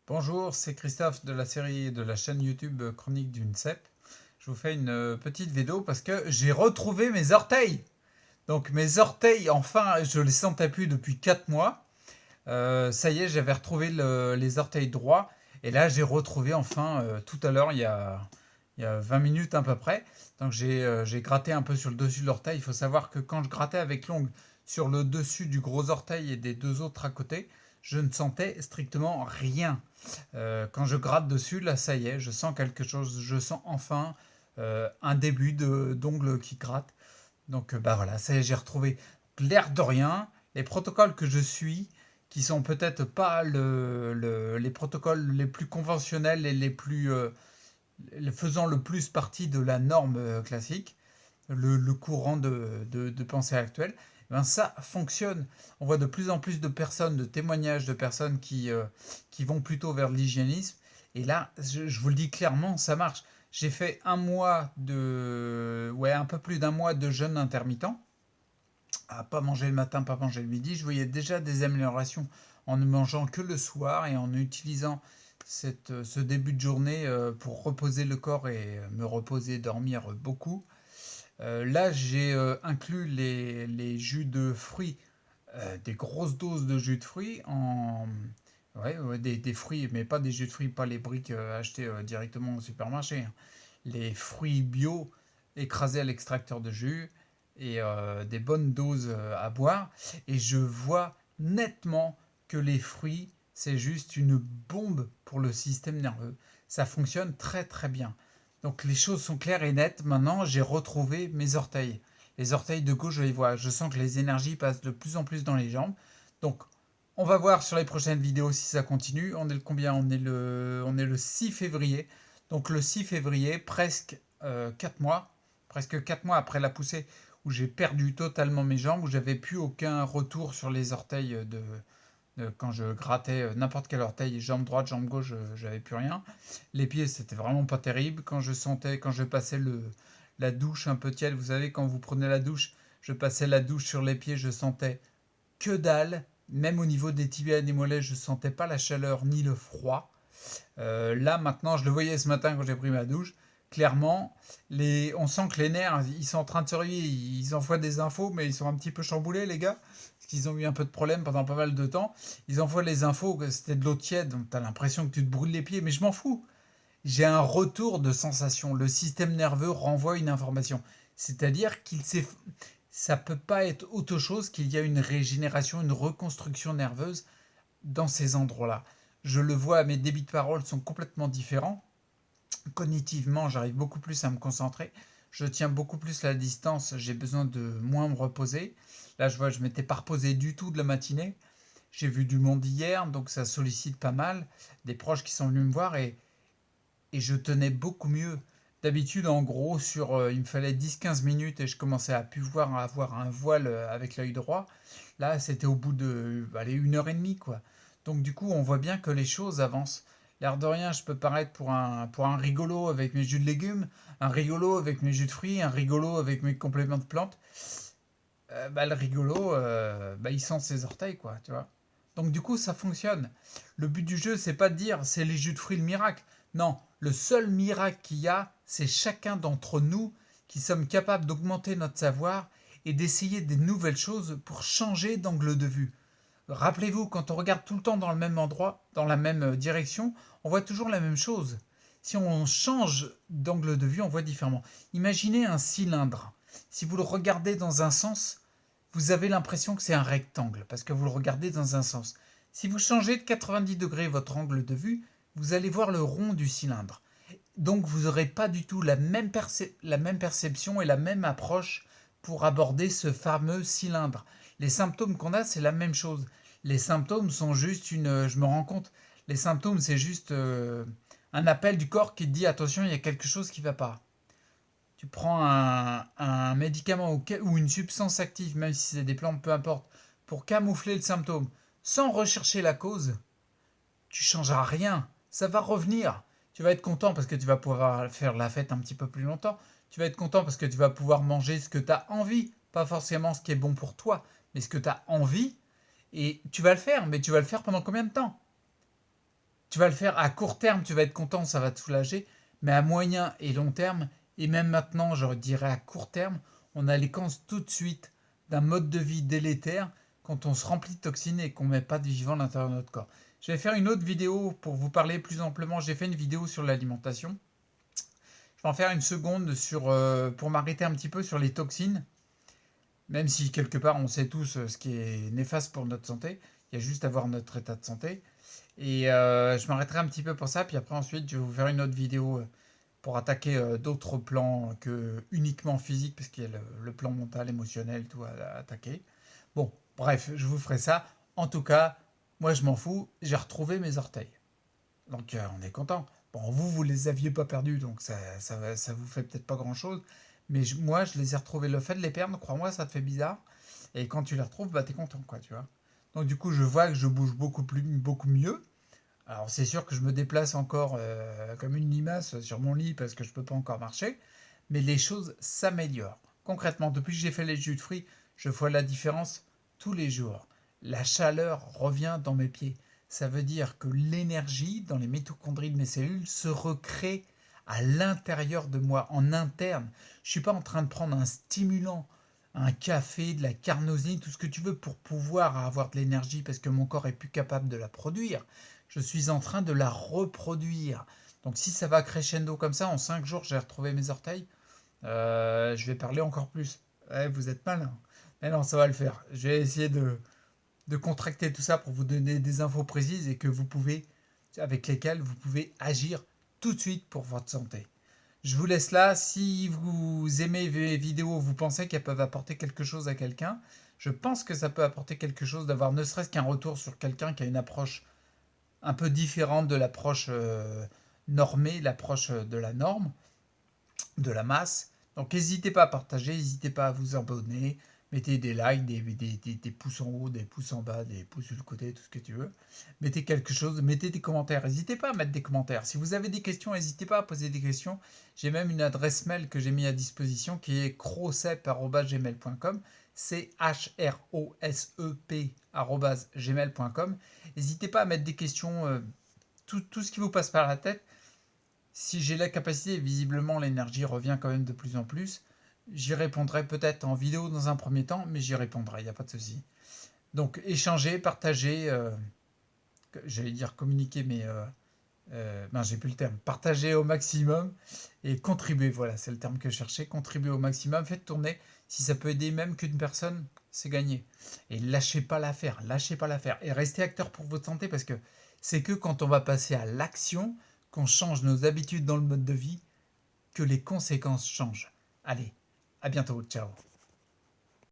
Bonjour, c'est Christophe de la série de la chaîne YouTube Chronique d'une cèpe. Je vous fais une petite vidéo parce que j'ai retrouvé mes orteils. Donc mes orteils, enfin, je les sentais plus depuis 4 mois. Ça y est, j'avais retrouvé les orteils droits. Et là, j'ai retrouvé enfin tout à l'heure, il y a 20 minutes à peu près. Donc j'ai gratté un peu sur le dessus de l'orteil. Il faut savoir que quand je grattais avec l'ongle sur le dessus du gros orteil et des deux autres à côté, je ne sentais strictement rien. Quand je gratte dessus, là, ça y est, je sens quelque chose. Je sens enfin un début d'ongle qui gratte. Donc, bah voilà, ça y est, j'ai retrouvé l'air de rien. Les protocoles que je suis, qui sont peut-être pas les protocoles les plus conventionnels et les faisant le plus partie de la norme classique, le courant de pensée actuel, eh ben ça fonctionne. On voit de plus en plus de personnes, de témoignages de personnes qui vont plutôt vers l'hygiénisme. Et là, je vous le dis clairement, ça marche. J'ai fait un peu plus d'un mois de jeûne intermittent, à pas manger le matin, pas manger le midi. Je voyais déjà des améliorations en ne mangeant que le soir et en utilisant ce début de journée pour reposer le corps et me reposer, dormir beaucoup. Là, j'ai inclus les jus de fruits, des grosses doses de jus de fruits ouais, ouais, des fruits, mais pas des jus de fruits, pas les briques achetées directement au supermarché, hein. Les fruits bio écrasés à l'extracteur de jus et des bonnes doses à boire. Et je vois nettement que les fruits, c'est juste une bombe pour le système nerveux. Ça fonctionne très très bien. Donc les choses sont claires et nettes. Maintenant, j'ai retrouvé mes orteils. Les orteils de gauche, je les vois. Je sens que les énergies passent de plus en plus dans les jambes. Donc, on va voir sur les prochaines vidéos si ça continue. On est le combien? On est le 6 février. Donc le 6 février, presque 4 mois. Presque 4 mois après la poussée où j'ai perdu totalement mes jambes, où j'avais plus aucun retour sur les orteils quand je grattais n'importe quel orteil, jambe droite, jambe gauche, j'avais plus rien. Les pieds, c'était vraiment pas terrible. Quand je passais la douche un peu tiède, vous savez, quand vous prenez la douche, je passais la douche sur les pieds, je sentais que dalle. Même au niveau des tibias et des mollets, je sentais pas la chaleur ni le froid. Là, maintenant, je le voyais ce matin quand j'ai pris ma douche. Clairement, on sent que les nerfs, ils sont en train de se réveiller. Ils envoient des infos, mais ils sont un petit peu chamboulés, les gars. Parce qu'ils ont eu un peu de problème pendant pas mal de temps. Ils envoient les infos que c'était de l'eau tiède, donc t'as l'impression que tu te brûles les pieds, mais je m'en fous. J'ai un retour de sensation. Le système nerveux renvoie une information. C'est-à-dire ça peut pas être autre chose qu'il y a une régénération, une reconstruction nerveuse dans ces endroits-là. Je le vois, mes débits de parole sont complètement différents. Cognitivement, j'arrive beaucoup plus à me concentrer. Je tiens beaucoup plus la distance. J'ai besoin de moins me reposer. Là, je vois, je m'étais pas reposé du tout de la matinée. J'ai vu du monde hier, donc ça sollicite pas mal. Des proches qui sont venus me voir et je tenais beaucoup mieux. D'habitude, en gros, il me fallait 10-15 minutes et je commençais à pouvoir avoir un voile avec l'œil droit. Là, c'était au bout de, allez, 1 heure et demie, quoi. Donc, du coup, on voit bien que les choses avancent. L'air de rien, je peux paraître pour un rigolo avec mes jus de légumes, un rigolo avec mes jus de fruits, un rigolo avec mes compléments de plantes. Le rigolo, il sent ses orteils, quoi, tu vois. Donc du coup, ça fonctionne. Le but du jeu, c'est pas de dire c'est les jus de fruits le miracle. Non, le seul miracle qu'il y a, c'est chacun d'entre nous qui sommes capables d'augmenter notre savoir et d'essayer des nouvelles choses pour changer d'angle de vue. Rappelez-vous, quand on regarde tout le temps dans le même endroit, dans la même direction, on voit toujours la même chose. Si on change d'angle de vue, on voit différemment. Imaginez un cylindre. Si vous le regardez dans un sens, vous avez l'impression que c'est un rectangle, parce que vous le regardez dans un sens. Si vous changez de 90 degrés votre angle de vue, vous allez voir le rond du cylindre. Donc vous n'aurez pas du tout la même perception et la même approche pour aborder ce fameux cylindre. Les symptômes qu'on a, c'est la même chose. Les symptômes sont juste je me rends compte, les symptômes, c'est juste un appel du corps qui te dit attention, il y a quelque chose qui ne va pas. Tu prends un médicament ou une substance active, même si c'est des plantes, peu importe, pour camoufler le symptôme, sans rechercher la cause, tu changeras rien. Ça va revenir. Tu vas être content parce que tu vas pouvoir faire la fête un petit peu plus longtemps. Tu vas être content parce que tu vas pouvoir manger ce que tu as envie. Pas forcément ce qui est bon pour toi, mais ce que tu as envie. Et tu vas le faire, mais tu vas le faire pendant combien de temps? Tu vas le faire à court terme, tu vas être content, ça va te soulager, mais à moyen et long terme, et même maintenant, je dirais à court terme, on a les conséquences tout de suite d'un mode de vie délétère quand on se remplit de toxines et qu'on ne met pas de vivant à l'intérieur de notre corps. Je vais faire une autre vidéo pour vous parler plus amplement. J'ai fait une vidéo sur l'alimentation. Je vais en faire une seconde pour m'arrêter un petit peu sur les toxines, même si quelque part on sait tous ce qui est néfaste pour notre santé. Il y a juste à voir notre état de santé. Et je m'arrêterai un petit peu pour ça, puis après ensuite je vais vous faire une autre vidéo pour attaquer d'autres plans que uniquement physique, parce qu'il y a le plan mental, émotionnel, tout à attaquer. Bon, bref, je vous ferai ça. En tout cas, moi je m'en fous, j'ai retrouvé mes orteils. Donc on est content. Bon, vous les aviez pas perdus, donc ça vous fait peut-être pas grand-chose. Mais moi, je les ai retrouvés. Le fait de les perdre, crois-moi, ça te fait bizarre. Et quand tu les retrouves, bah t'es content, quoi, tu vois. Donc du coup, je vois que je bouge beaucoup mieux. Alors c'est sûr que je me déplace encore comme une limace sur mon lit parce que je peux pas encore marcher. Mais les choses s'améliorent. Concrètement, depuis que j'ai fait les jus de fruits, je vois la différence tous les jours. La chaleur revient dans mes pieds. Ça veut dire que l'énergie dans les mitochondries de mes cellules se recrée à l'intérieur de moi, en interne. Je ne suis pas en train de prendre un stimulant, un café, de la carnosine, tout ce que tu veux pour pouvoir avoir de l'énergie parce que mon corps est plus capable de la produire. Je suis en train de la reproduire. Donc si ça va crescendo comme ça, en 5 jours j'ai retrouvé mes orteils, je vais parler encore plus. Ouais, vous êtes malin. Mais non, ça va le faire. Je vais essayer de contracter tout ça pour vous donner des infos précises et que vous pouvez, avec lesquelles vous pouvez agir tout de suite pour votre santé. Je vous laisse là. Si vous aimez mes vidéos, vous pensez qu'elles peuvent apporter quelque chose à quelqu'un, je pense que ça peut apporter quelque chose d'avoir ne serait-ce qu'un retour sur quelqu'un qui a une approche un peu différente de l'approche normée, l'approche de la norme, de la masse. Donc n'hésitez pas à partager, n'hésitez pas à vous abonner, mettez des likes, des pouces en haut, des pouces en bas, des pouces sur le côté, tout ce que tu veux. Mettez quelque chose, mettez des commentaires, n'hésitez pas à mettre des commentaires. Si vous avez des questions, n'hésitez pas à poser des questions. J'ai même une adresse mail que j'ai mis à disposition qui est crosep@gmail.com, CHROSEP@gmail.com. N'hésitez pas à mettre des questions, tout ce qui vous passe par la tête. Si j'ai la capacité, visiblement l'énergie revient quand même de plus en plus, j'y répondrai peut-être en vidéo dans un premier temps, mais j'y répondrai, il n'y a pas de souci. Donc échanger, partager, j'allais dire communiquer, mais ben, j'ai plus le terme. Partager au maximum et contribuer, voilà, c'est le terme que je cherchais, contribuer au maximum, faites tourner. Si ça peut aider même qu'une personne, c'est gagné. Et lâchez pas l'affaire, lâchez pas l'affaire. Et restez acteur pour votre santé parce que c'est que quand on va passer à l'action, qu'on change nos habitudes dans le mode de vie, que les conséquences changent. Allez, à bientôt, ciao.